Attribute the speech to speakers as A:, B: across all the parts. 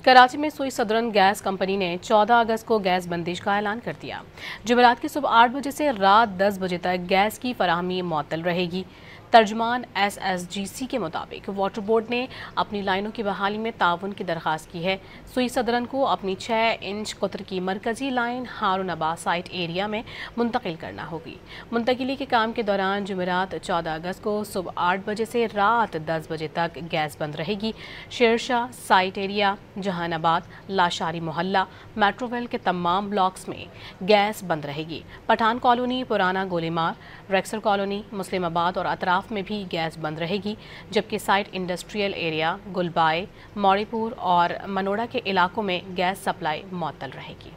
A: कराची में सुई southern gas company ने 14 अगस्त को गैस बंदिश का ऐलान कर दिया। जुमेरात की सुबह 8 बजे से रात 10 बजे तक गैस की फराहमी मुअत्तल रहेगी। तर्जुमान SSGC के मुताबिक वाटर बोर्ड ने अपनी लाइनों की बहाली में ताउन की दरख्वास्त की है। सुई सदरन को अपनी 6 इंच कुतर की मरकजी लाइन हारून अब्बास साइट एरिया में मुंतकिल करना होगी। मुंतकिली के काम के दौरान जुमेरात 14 अगस्त को सुबह 8 बजे से रात 10 बजे तक गैस बंद रहेगी। शेरशाह साइट एरिया, जहानाबाद, लाशारी मोहल्ला, मेट्रोवेल के तमाम ब्लॉक्स में गैस बंद रहेगी। पठान कॉलोनी, पुराना गोलीमार, रेक्सर कॉलोनी, मुस्लिमाबाद और अतराफ में भी गैस बंद रहेगी, जबकि साइट इंडस्ट्रियल एरिया, गुलबाए, मौड़ीपुर और मनोड़ा के इलाकों में गैस सप्लाई मुअत्तल रहेगी।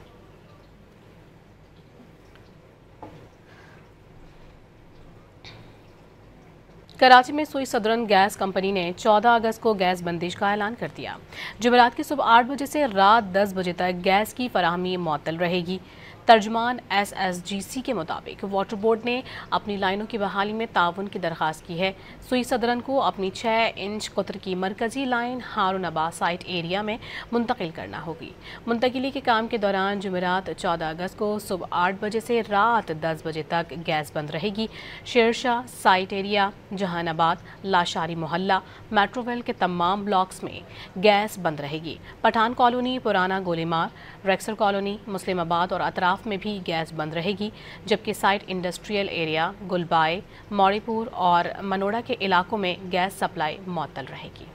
A: कराची में सुई सदरन गैस कंपनी ने 14 अगस्त को गैस बंदिश का ऐलान कर दिया। जुमेरात की सुबह 8 बजे से रात 10 बजे तक गैस की फराहमी मुअत्तल रहेगी। तर्जुमान SSGC के मुताबिक वाटर बोर्ड ने अपनी लाइनों की बहाली में ताउन की दरख्वास्त की है। सुई सदरन को अपनी 6 इंच कुतर की मरकजी लाइन हारून अब्बास साइट एरिया में मुंतकिल करना होगी। मुंतकिली के काम के दौरान जुमेरात 14 अगस्त को सुबह 8 बजे से रात 10 बजे तक गैस बंद रहेगी। शेरशाह साइट एरिया, जहानाबाद, लाशारी मोहल्ला, मेट्रोवेल के तमाम ब्लॉक्स में गैस बंद रहेगी। पठान कॉलोनी, पुराना गोलीमार, रेक्सर कॉलोनी, मुस्लिमाबाद और अतराफ में भी गैस बंद रहेगी, जबकि साइट इंडस्ट्रियल एरिया, गुलबाए, मौड़ीपुर और मनोड़ा के इलाकों में गैस सप्लाई मुअत्तल रहेगी।